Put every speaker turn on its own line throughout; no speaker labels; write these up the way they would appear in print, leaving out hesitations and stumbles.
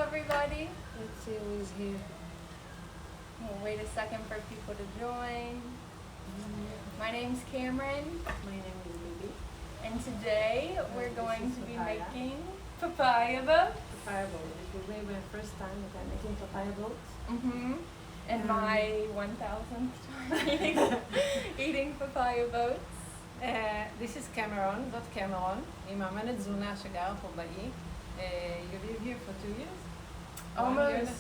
everybody.
Let's see who is here.
We'll wait a second for people to join. My name's Cameron,
My name is Bibi.
and today we're
This
going
is
to be
Papaya.
making papaya boats.
Papaya boat. This will be my first time that I'm making papaya boats.
And my 1,000th time eating papaya boats.
This is Cameron, זאת קמרון, היא מאמנת תזונה שגרה פה באי. You live here for 2 years?
Almost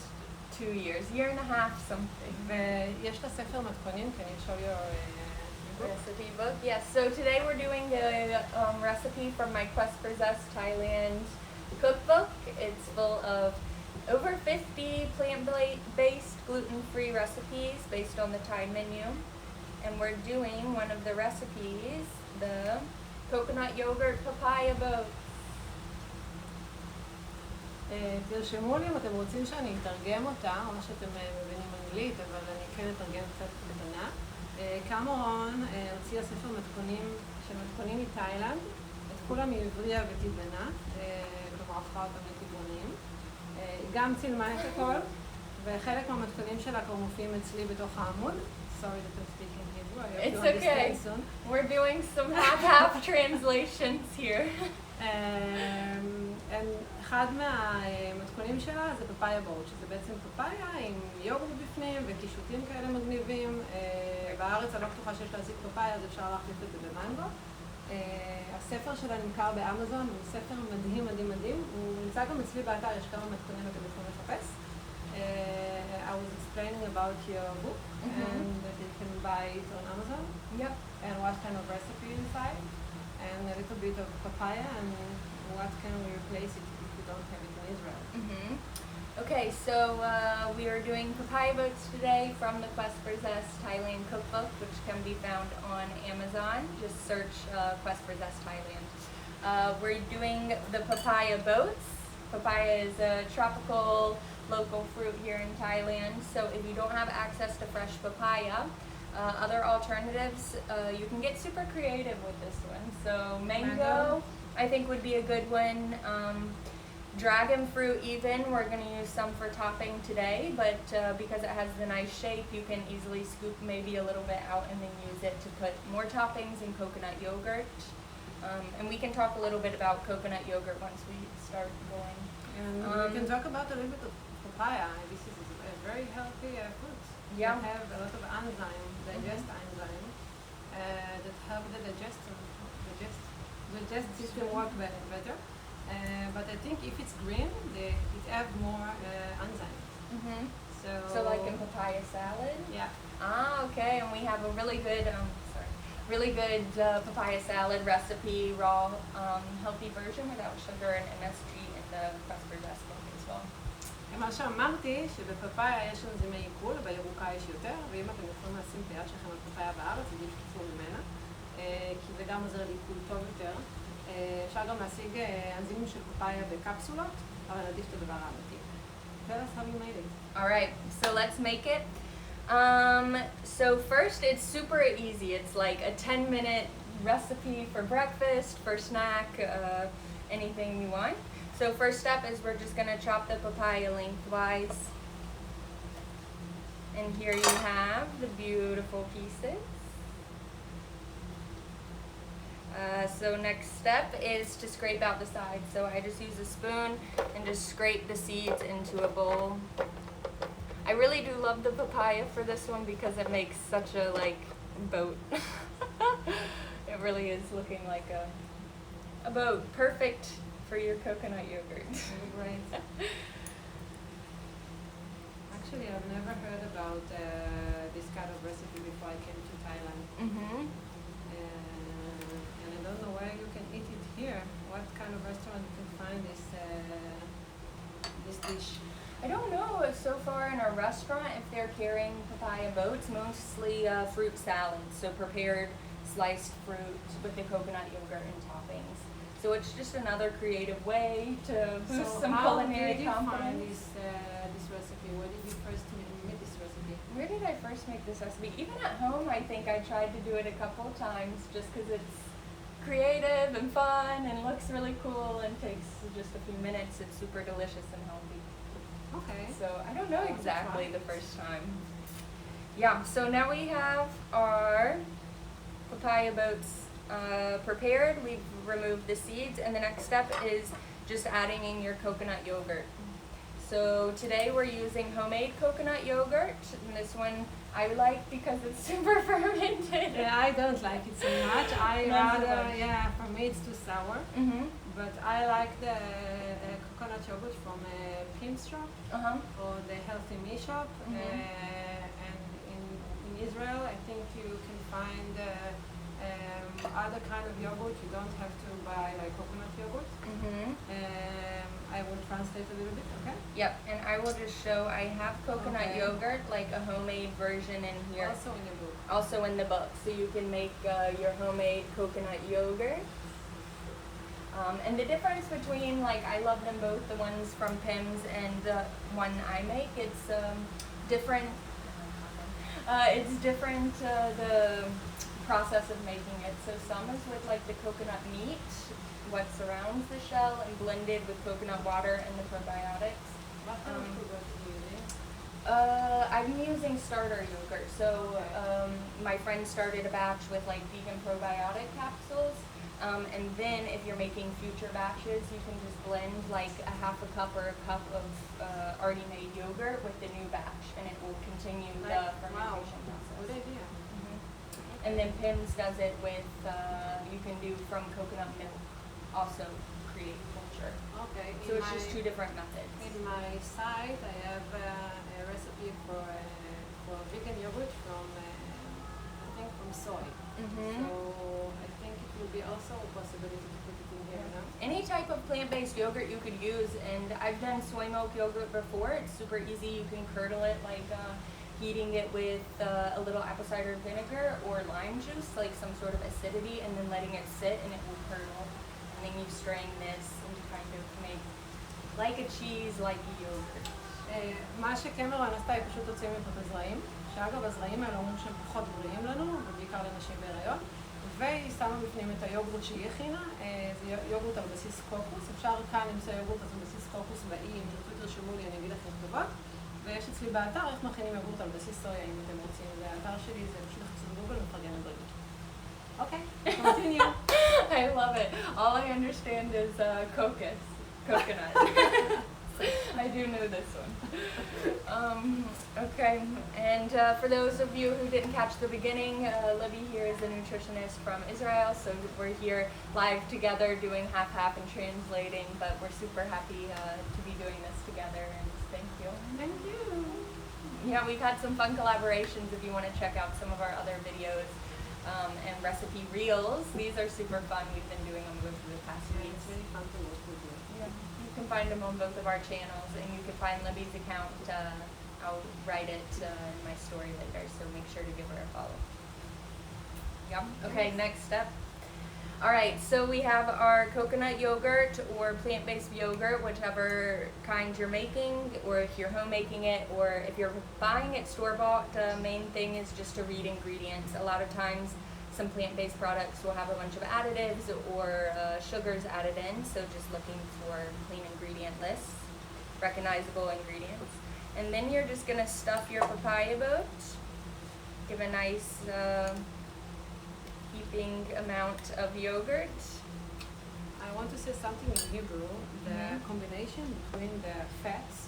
2 years, year and a half something.
ויש לה ספר מתכונים, can you show your book?
Recipe book. Yes, so today we're doing a recipe from my Quest for Zest Thailand cookbook. It's full of over 50 plant-based, gluten-free recipes based on the Thai menu. And we're doing one of the recipes, the coconut yogurt papaya boat.
תרשמו לי אם אתם רוצים שאני אתרגם אותה, או שאתם מבינים אנגלית, אבל אני כן אתרגם קצת קטנה. קמרון הוציאה ספר מתכונים של מתכונים מתאילנד, את כולם היא הבריאה וטבענה, כלומר הפכה אותם לטבעונים. היא גם צילמה את הכל, וחלק מהמתכונים שלה כבר מופיעים אצלי בתוך העמוד. Sorry that I'm speaking Hebrew, I hope
It's
you understand
okay.
soon.
We're doing some half translations here.
אחד מהמתכונים שלה זה פפאיה בוט, שזה בעצם פפאיה עם יוגורט בפנים וקישוטים כאלה מגניבים. בארץ אני לא בטוחה שיש להזיק פפאיה, אז אפשר להחליף את זה במנגו. הספר שלה נמכר באמזון, הוא ספר מדהים מדהים מדהים. הוא נמצא גם אצלי באתר, יש כמה מתכונים אתם יכולים לחפש. I was explaining about your book and that you can buy it on Amazon.
Yep.
And what kind of recipe inside, and a little bit of papaya, and what can we replace it if we don't have it in Israel.
Okay, so we are doing papaya boats today from the Quest for Zest Thailand cookbook, which can be found on Amazon. Just search Quest for Zest Thailand. We're doing the papaya boats. Papaya is a tropical local fruit here in Thailand, so if you don't have access to fresh papaya, other alternatives, you can get super creative with this one. So mango, I think would be a good one. Dragon fruit even, we're going to use some for topping today, but because it has the nice shape, you can easily scoop maybe a little bit out and then use it to put more toppings in coconut yogurt. And we can talk a little bit about coconut yogurt once we start going.
And we can talk about a little bit of papaya. This is a very healthy fruit.
Yeah.
It have a lot of enzyme, enzyme, that help the digest system work better. But I think if it's green, it have more enzyme.
So like in papaya salad?
Yeah.
Okay, and we have a really good papaya salad recipe, raw, healthy version without sugar and MSG in the Quest for Zest book as well.
מה שאמרתי, שבפפאיה יש אנזימי עיכול, בירוקה יש יותר, ואם אתם יכולים לשים את היד שלכם על פפאיה בארץ, אז תשתפו ממנה, כי זה גם עוזר לעיכול טוב יותר. אפשר גם להשיג אנזימים של פפאיה בקפסולות, אבל עדיף את הדבר האמיתי. Tell us how you made it.
Alright, so let's make it. So first, it's super easy. It's like a 10-minute recipe for breakfast, for snack, anything you want. So first step is we're just going to chop the papaya lengthwise. And here you have the beautiful pieces. So next step is to scrape out the sides. So I just use a spoon and just scrape the seeds into a bowl. I really do love the papaya for this one because it makes such a boat. It really is looking like a boat. Perfect for your coconut yogurt.
Great. Actually, I've never heard about this kind of recipe before I came to Thailand. And I don't know where you can eat it here. What kind of restaurant you can find this dish?
I don't know so far in our restaurant if they're carrying papaya boats, mostly fruit salads, so prepared sliced fruit with the coconut yogurt and toppings. So it's just another creative way to boost some culinary confidence.
How did you find this recipe? Where did you first make this recipe?
Where did I first make this recipe? Even at home, I think I tried to do it a couple of times just because it's creative and fun and looks really cool and takes just a few minutes. It's super delicious and healthy.
Okay.
So I don't know
I'll
exactly
try
the
it.
first time. Yeah, so now we have our papaya boats prepared. We've removed the seeds, and the next step is just adding in your coconut yogurt. So today we're using homemade coconut yogurt, and this one I like because it's super fermented.
Yeah, I don't like it so much. I
Not so
rather,
much.
yeah, for me it's too sour.
Mm-hmm.
But I like the coconut yogurt from Pim's shop
Uh-huh.
or the Healthy Me shop.
Mhm.
And in Israel, I think you can find other kind of yogurt. You don't have to buy like coconut yogurt.
Mm-hmm.
I will translate a little bit, okay?
Yep, and I will just show I have coconut
Okay.
yogurt, like a homemade version in here.
Also in your book.
Also in the book, so you can make your homemade coconut yogurt. And the difference between, like, I love them both, the ones from Pim's and the one I make, it's different. It's different, the process of making it. So some is with like the coconut meat, what surrounds the shell, and blended with coconut water and the probiotics.
What kind of yogurt are you using?
I'm using starter yogurt. So my friend started a batch with like vegan probiotic capsules. And then if you're making future batches, you can just blend like a half a cup or a cup of already made yogurt with the new batch, and it will continue the
Wow,
fermentation process.
good idea.
Mhm. And then Pim's does it with, you can do from coconut milk, also create culture.
Okay.
So it's just two different methods.
In my site, I have a recipe for vegan yogurt from, I think, from soy.
Mm-hmm.
So I think it will be also a possibility to put it in here, no?
Any type of plant-based yogurt you could use, and I've done soy milk yogurt before. It's super easy. You can curdle it, like heating it with a little apple cider vinegar or lime juice, like some sort of acidity, and then letting it sit, and it will curdle. And then you strain this and kind of make like a cheese, like a yogurt.
מה שקמרון עשתה, היא פשוט הוציאה מפה את הזרעים, שאגב הזרעים האלה אומרים שהם פחות בריאים לנו, ובעיקר לנשים בהיריון, והיא שמה בפנים את היוגורט שהיא הכינה, זה יוגורט על בסיס קוקוס, אפשר כאן למצוא יוגורט על בסיס קוקוס באי, אם תרצו תרשמו לי אני אגיד לכם כתובות, ויש אצלי באתר איך מכינים יוגורט על בסיס סויה אם אתם רוצים, והאתר שלי זה פשוט לחפש בגוגל ומפרגן לבריאות. אוקיי, continue.
I love it. All I understand is coconut. I do know this one. Okay, and for those of you who didn't catch the beginning, Libby here is a nutritionist from Israel, so we're here live together doing half-half and translating, but we're super happy to be doing this together, and thank you.
Thank you.
Yeah, we've had some fun collaborations if you want to check out some of our other videos and recipe reels. These are super fun. We've been doing them for the past
Yeah,
weeks.
it's really fun to work with you.
Yeah, you can find them on both of our channels, and you can find Libby's account. I'll write it in my story later, so make sure to give her a follow. Yep. Okay, next step. All right, so we have our coconut yogurt or plant-based yogurt, whichever kind you're making, or if you're home making it, or if you're buying it store-bought, the main thing is just to read ingredients. A lot of times some plant-based products will have a bunch of additives or sugars added in, so just looking for clean ingredient lists, recognizable ingredients. And then you're just gonna stuff your papaya boat, give a nice heaping amount of yogurt.
I want to say something in Hebrew. The combination between the fats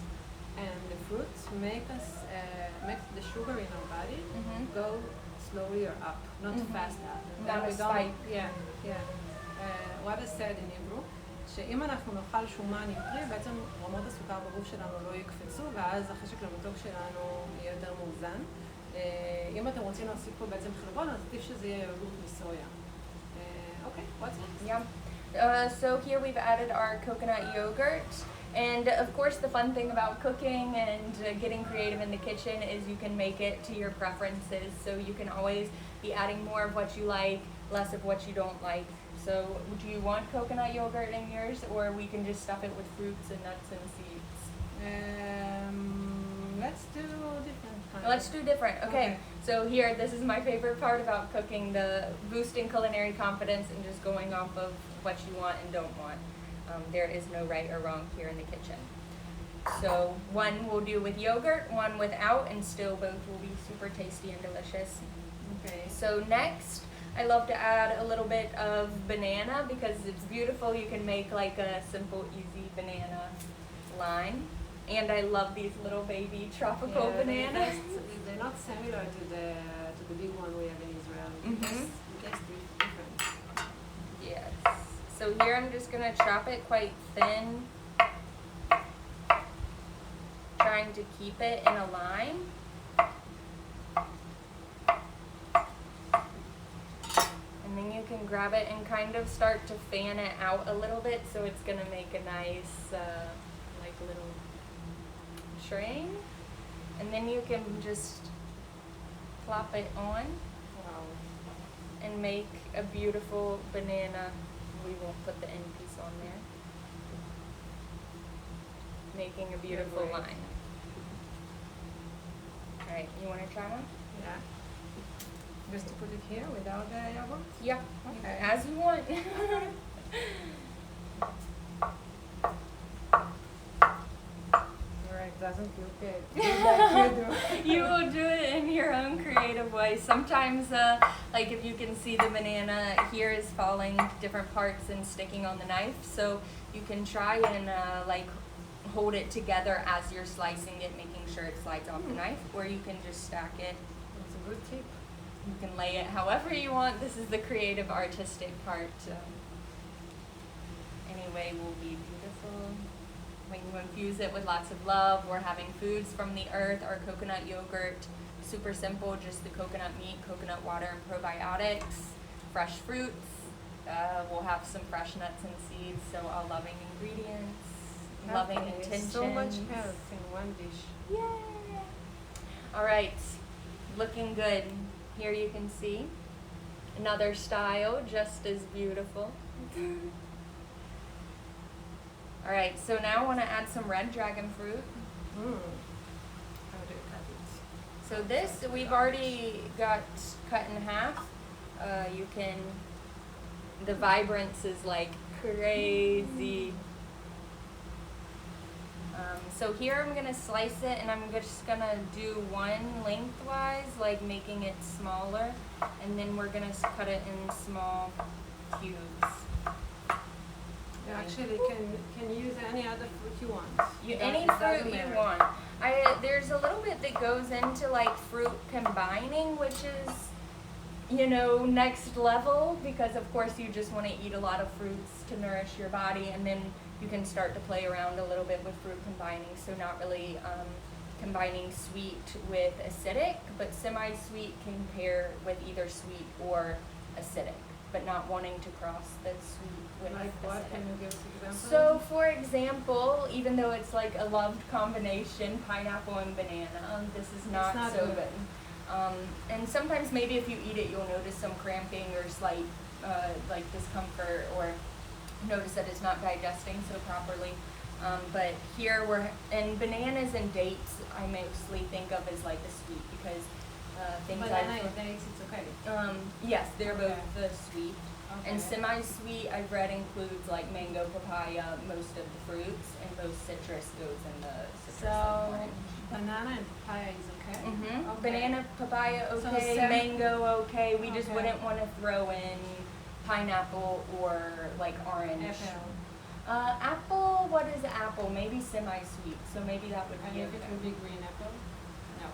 and the fruits makes the sugar in our body go slowly or up, not fast up. And
Not
then
a
we don't-
spike.
Yeah. What I said in Hebrew, שאם אנחנו נאכל שומן עם פרי, בעצם רמות הסוכר בגוף שלנו לא יקפצו, ואז החשק למתוק שלנו יהיה יותר מאוזן. אם אתם רוצים להוסיף פה בעצם חלבון, אז עדיף שזה יהיה יוגורט מסויה. אוקיי, what's next?
Yeah. So here we've added our coconut yogurt. And of course the fun thing about cooking and getting creative in the kitchen is you can make it to your preferences. So you can always be adding more of what you like, less of what you don't like. So do you want coconut yogurt in yours, or we can just stuff it with fruits and nuts and seeds?
Let's do different kind.
Let's do different. Okay.
Okay.
So here, this is my favorite part about cooking, the boosting culinary confidence and just going off of what you want and don't want. There is no right or wrong here in the kitchen. So one we'll do with yogurt, one without, and still both will be super tasty and delicious.
Okay.
So next, I love to add a little bit of banana because it's beautiful. You can make like a simple, easy banana line. And I love these little baby tropical bananas.
They're not similar to the big one we have in Israel.
Mhm.
It tastes different.
Yes. So here I'm just gonna chop it quite thin, trying to keep it in a line. And then you can grab it and kind of start to fan it out a little bit, so it's gonna make a nice, like little string. And then you can just plop it on
Wow.
and make a beautiful banana. We will put the end piece on there, making a beautiful
Great.
line. All right, you want to try one?
Yeah. Just to put it here without the yogurt?
Yeah.
Okay.
As you want.
Alright, doesn't look good. Like you do.
You will do it in your own creative way. Sometimes, like if you can see the banana here is falling different parts and sticking on the knife, so you can try and like hold it together as you're slicing it, making sure it slides off the knife, or you can just stack it.
That's a good tip.
You can lay it however you want. This is the creative, artistic part. Anyway, will be beautiful. When you infuse it with lots of love, we're having foods from the earth, our coconut yogurt, super simple, just the coconut meat, coconut water, and probiotics, fresh fruits. We'll have some fresh nuts and seeds, so all loving ingredients, loving
Okay,
intentions.
so much health in one dish.
Yay! All right, looking good. Here you can see another style, just as beautiful. All right, so now I want to add some red dragon fruit.
How do you cut it?
So this we've already got cut in half. You can, the vibrance is like crazy. So here I'm gonna slice it, and I'm just gonna do one lengthwise, like making it smaller, and then we're gonna cut it in small cubes.
You actually can use any other fruit you want.
Any
It doesn't
fruit you
matter.
want. There's a little bit that goes into like fruit combining, which is, you know, next level, because of course you just want to eat a lot of fruits to nourish your body, and then you can start to play around a little bit with fruit combining. So not really combining sweet with acidic, but semi-sweet can pair with either sweet or acidic, but not wanting to cross the sweet with
Like what?
acidic.
Can you give us examples?
So, for example, even though it's like a loved combination, pineapple and banana, this is not,
not
so
good.
good. And sometimes maybe if you eat it, you'll notice some cramping or slight like discomfort, or notice that it's not digesting so properly. But here and bananas and dates, I mostly think of as like the sweet, because things
banana
I've
and dates, it's okay.
yes, they're
Okay.
both the sweet.
Okay.
And semi-sweet, I've read, includes like mango, papaya, most of the fruits, and most citrus goes in the citrus and
So
orange.
banana and papaya is okay.
Mm-hmm.
Okay.
Banana, papaya,
So
okay. Mango, okay. We just
Okay.
wouldn't want to throw in pineapple or like orange.
Apple.
Apple, what is apple? Maybe semi-sweet, so maybe that would
And
be
if
okay.
it would be green apple? No.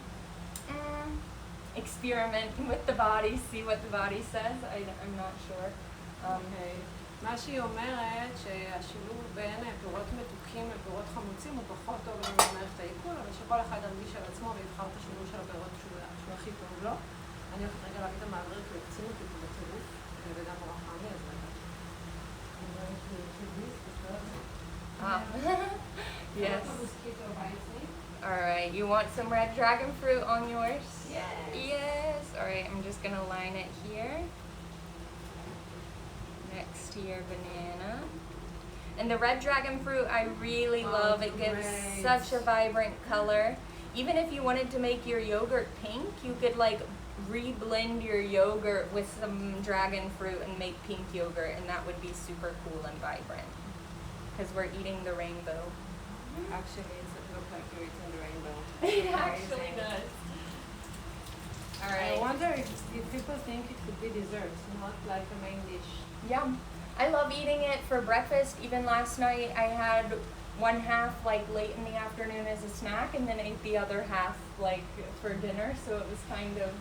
Experiment with the body, see what the body says. I'm not sure.
אוקיי. מה שהיא אומרת שהשילוב בין פירות מתוקים לפירות חמוצים הוא פחות טוב למערכת העיכול, אבל שכל אחד ירגיש על עצמו ויבחר את השילוב של הפירות שהוא הכי טוב לו. אני הולכת רגע להביא את המאוורר כי יוצאים אותי פה בטירוף, וגם נורא חם לי, אז רגע. I'm going to do this because
Yes.
the mosquito bites me.
All right, you want some red dragon fruit on yours?
Yes.
Yes. All right, I'm just gonna line it here next to your banana. And the red dragon fruit I really love. It gives
great.
such a vibrant color. Even if you wanted to make your yogurt pink, you could like re-blend your yogurt with some dragon fruit and make pink yogurt, and that would be super cool and vibrant, because we're eating the rainbow.
Actually, look like you're eating the rainbow.
It actually does. All
I
right.
wonder if people think it could be dessert, not like a main dish.
Yum. I love eating it for breakfast. Even last night I had one half like late in the afternoon as a snack and then ate the other half like for dinner. So it was kind of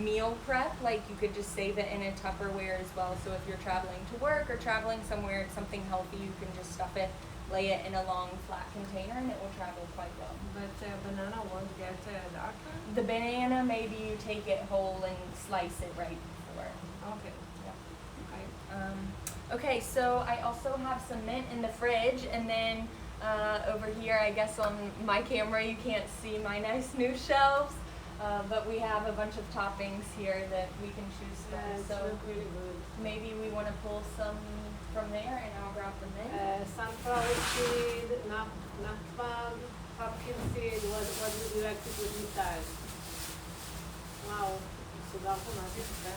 meal prep. Like you could just save it in a Tupperware as well. So if you're traveling to work or traveling somewhere, it's something healthy, you can just stuff it, lay it in a long flat container and it will travel quite well.
But banana won't get darker?
The banana, maybe you take it whole and slice it right before.
Okay.
Yeah.
Okay.
Okay, so I also have some mint in the fridge, and then over here, I guess on my camera you can't see my nice new shelves, but we have a bunch of toppings here that we can choose from.
Yeah, it's
So
really good.
maybe we want to pull some from there, and I'll grab the mint.
Sunflower seed, nutmeg, pumpkin seed, what would you like to put inside? Wow, מסודר פה מה זה יפה.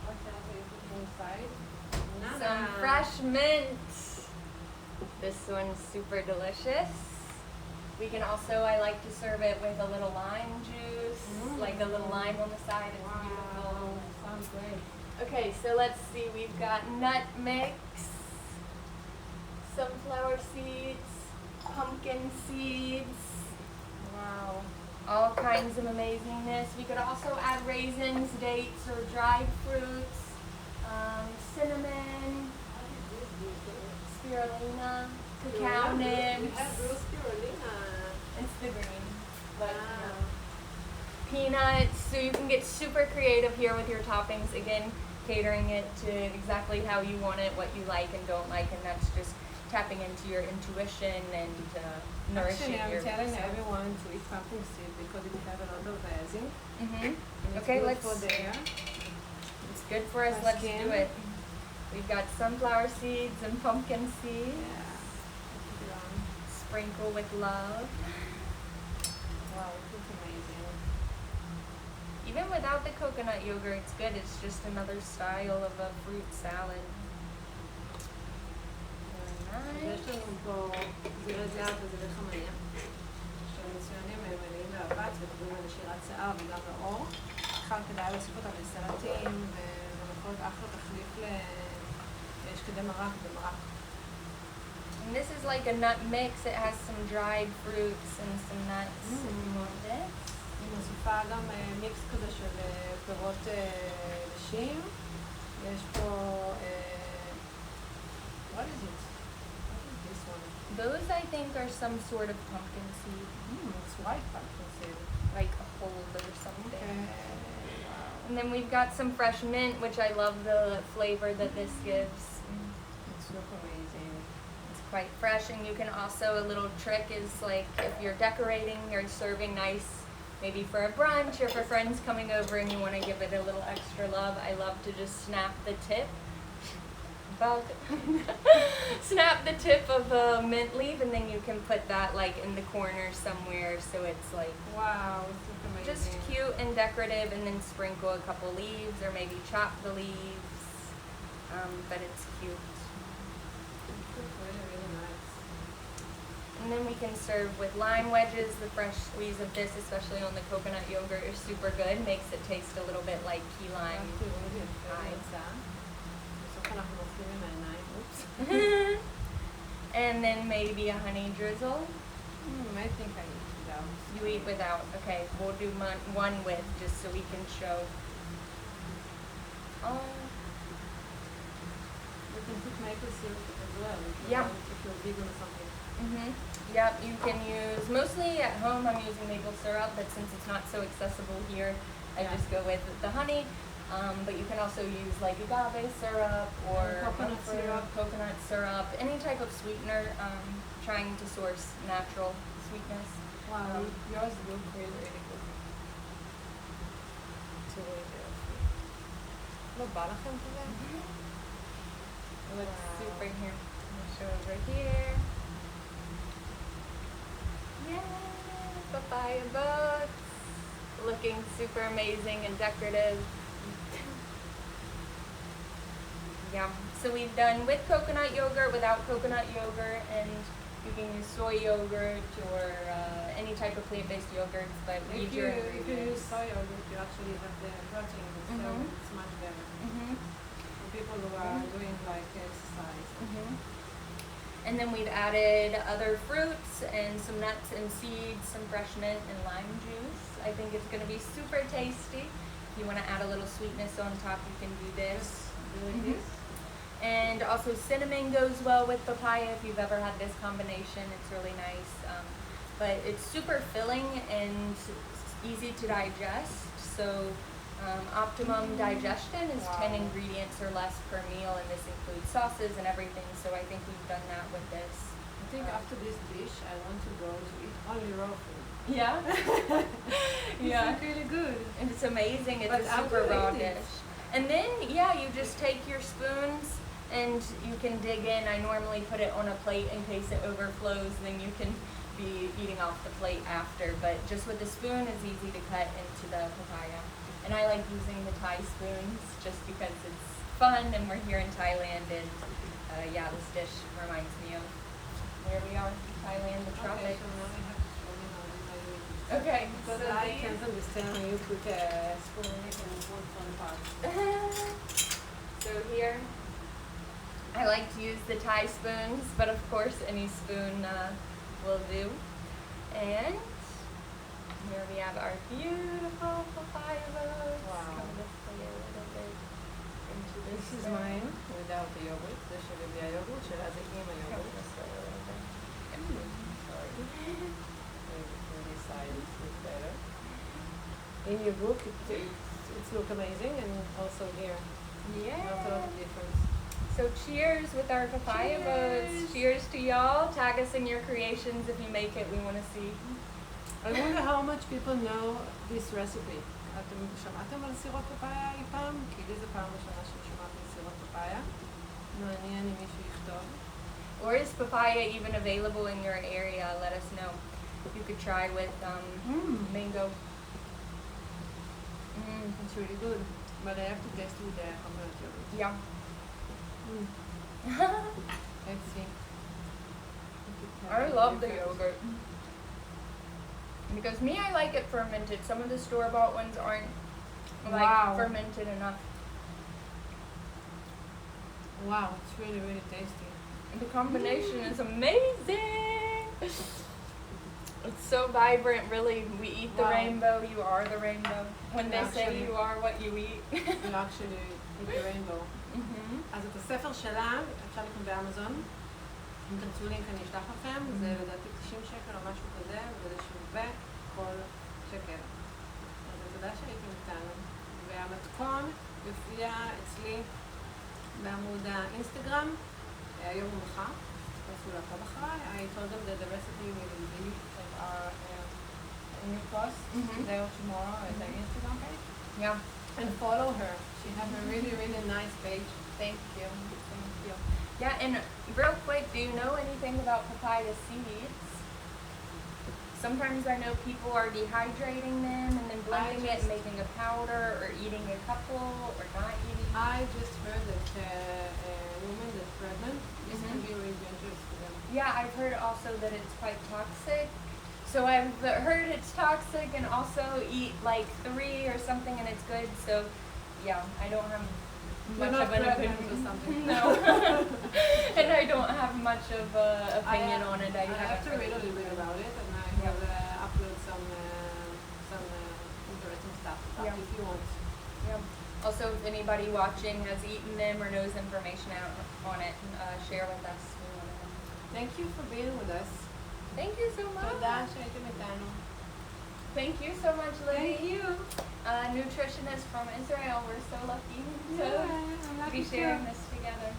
What else are you putting inside?
Some fresh mint. This one's super delicious. We can also, I like to serve it with a little lime juice, like a little lime on the side. It's beautiful.
Wow, sounds great.
Okay, so let's see. We've got nut mix, sunflower seeds, pumpkin seeds.
Wow.
All kinds of amazingness. We could also add raisins, dates, or dried fruits, cinnamon, spirulina, cacao
We
nibs.
have real spirulina.
It's the green, but
Wow.
peanuts. So you can get super creative here with your toppings. Again, catering it to exactly how you want it, what you like and don't like, and that's just tapping into your intuition and nourishing
Actually, I'm
your
telling
self.
everyone to eat pumpkin seed because it has a lot of zinc.
Mhm.
And it's
Okay,
good
let's.
for the hair.
It's good for us.
for
Let's
skin.
do it. We've got sunflower seeds and pumpkin seeds.
Yeah. Put it on.
Sprinkle with love.
Wow, it looks amazing.
Even without the coconut yogurt, it's good. It's just another style of a fruit salad. Very
יש
nice.
לנו פה זירי זהב וזירי חמניה, שמצוינים הם מלאים באבץ וטובים לנשירת שיער וגם לאור. בכלל כדאי להוסיף אותם לסלטים ויכול להיות אחלה תחליף לשקדי מרק במרק.
And this is like a nut mix. It has some dried fruits and some nuts if you want it.
אני מוסיפה גם מיקס כזה של פירות נשים. יש פה... what is it? What is this one?
Those I think are some sort of pumpkin seed,
It's white pumpkin seed.
like a hold or something.
Okay. Wow.
And then we've got some fresh mint, which I love the flavor that this gives.
It's look amazing.
It's quite fresh, and you can also, a little trick is like if you're decorating, you're serving nice, maybe for a brunch or for friends coming over and you want to give it a little extra love. I love to just snap the tip. Bug. Snap the tip of a mint leaf, and then you can put that like in the corner somewhere, so it's like
Wow, it's look amazing.
just cute and decorative, and then sprinkle a couple leaves or maybe chop the leaves. But it's cute.
It looks really, really nice.
And then we can serve with lime wedges. The fresh squeeze of this, especially on the coconut yogurt, is super good. Makes it taste a little bit like key lime.
תראו איזה יפה
Hi.
יצא. בסוף אנחנו נופלים עם העיניים, אופס.
And then maybe a honey drizzle.
I think I eat without.
You eat without. Okay, we'll do one with just so we can show. Oh,
You can put maple syrup as well.
Yeah.
If you're vegan or something.
Yep, you can use, mostly at home I'm using maple syrup, but since it's not so accessible here, I
Yeah.
just go with the honey. But you can also use like agave syrup or
Coconut
monk fruit,
syrup.
coconut syrup, any type of sweetener, trying to source natural sweetness.
Wow, yours look really, really good. תראו איזה יופי. לא בא לכם כזה?
Looks
Wow.
super here. I'll show over here. Yeah, papaya boats. Looking super amazing and decorative. Yeah, so we've done with coconut yogurt, without coconut yogurt, and You can use soy yogurt or any type of plant-based yogurts, but
If you use soy yogurt, you actually have the protein, so it's much better. For people who are doing like exercise.
And then we've added other fruits and some nuts and seeds, some fresh mint and lime juice. I think it's going to be super tasty. If you want to add a little sweetness on top, you can do this. Really good. And also cinnamon goes well with papaya if you've ever had this combination. It's really nice. But it's super filling and easy to digest. So optimum digestion is 10 ingredients or less per meal, and this includes sauces and everything. So I think we've done that with this.
I think after this dish, I want to go to eat only raw food.
Yeah?
It's really good.
And it's amazing. It's
But
a super raw
after
dish. And then, you just take your spoons and you can dig in. I normally put it on a plate in case it overflows, then you can be eating off the plate after. But just with the spoon, it's easy to cut into the papaya. And I like using the Thai spoons just because it's fun and we're here in Thailand. And this dish reminds me of where we are in Thailand, the tropics.
So now I have to show you how I do it.
Okay,
Because
so
I can't understand when you put a spoon in it and it won't fall apart.
So here, I like to use the Thai spoons, but of course any spoon will do. And here we have our beautiful papaya boats.
Wow.
Come this way a little bit into
This is
one.
mine without the yogurt. זה שלי בלי היוגורט, שלה זה עם
Come
היוגורט.
this way a little bit.
Sorry. Maybe this side is better. In your book, it looks amazing, and also here. Not a lot of difference.
So cheers with our papaya boats. Cheers to y'all. Tag us in your creations if you make it. We want to see.
I wonder how much people know this recipe. אתם שמעתם על סירות פפאיה אי פעם? כי לי זה פעם ראשונה שאני שומעת על סירות פפאיה. מעניין אם מישהו יכתוב.
Or is papaya even available in your area? Let us know. You could try with mango.
It's really good. But I have to taste with the coconut yogurt.
Yeah.
Let's see.
I love the yogurt. Because me, I like it fermented. Some of the store-bought ones aren't fermented enough.
Wow, it's really, really tasty.
The combination is amazing. It's so vibrant, really. We eat the rainbow, you are the rainbow. When they say you are what you eat.
You actually eat the rainbow. אז את הספר שלה אפשר לקנות באמזון. אם תרצו לינק אני אשלח לכם. זה לדעתי 90 שקל או משהו כזה, וזה שווה כל שקל. אז תודה שהייתם איתנו. והמתכון יופיע אצלי בעמוד האינסטגרם היום ומחר. תנסו לעקוב אחריי. I told them that the recipe will be our new post today or tomorrow at the Instagram page.
Yeah.
And follow her. She has a really, really nice page.
Thank you. Thank you. Yeah, and real quick, do you know anything about papaya seeds? Sometimes I know people are dehydrating them and then blending it and making a powder, or eating a couple, or not eating.
I just heard that a woman that's pregnant, this can be really dangerous for them.
Yeah, I've heard also that it's quite toxic. So I've heard it's toxic, and also eat like 3 or something and it's good. So yeah, I don't have much of an opinion
or something.
No. And I don't have much of an opinion on it.
I have to read a little bit about it, and I will upload some interesting stuff if you want.
Yeah. Also, if anybody watching has eaten them or knows information on it, share with us. We want to know.
Thank you for being with us.
Thank you so much.
תודה שהייתם איתנו.
Thank you so much, Lily.
Thank you.
Nutritionist from Israel. We're so lucky to be sharing this together.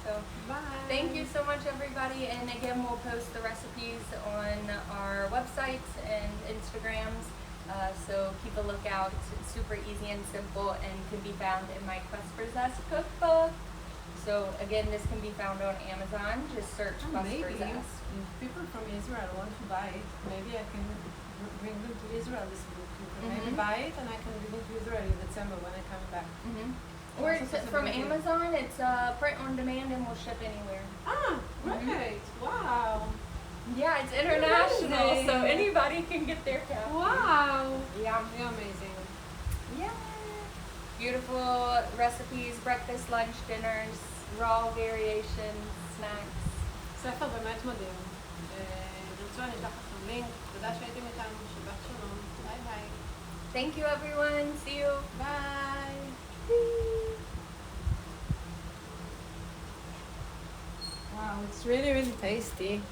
So,
bye.
Thank you so much, everybody. And again, we'll post the recipes on our websites and Instagrams. So keep a lookout. It's super easy and simple, and can be found in my Quest for Zest cookbook. So again, this can be found on Amazon. Just search Quest for Zest.
If people from Israel want to buy it, maybe I can bring them to Israel this week. You can maybe buy it, and I can bring it to Israel in December when I come back.
Or it's from Amazon. It's print on demand and will ship anywhere.
Ah, great! Wow.
Yeah, it's international,
Amazing.
so anybody can get their caffeine.
Wow.
Yeah.
You're amazing.
Yeah. Beautiful recipes, breakfast, lunch, dinners, raw variations, snacks.
ספר באמת מדהים. ברצון אני אשלח לכם לינק. תודה שהייתם איתנו. שבת שלום. ביי ביי.
Thank you, everyone. See you.
ביי. Wow, it's really, really tasty.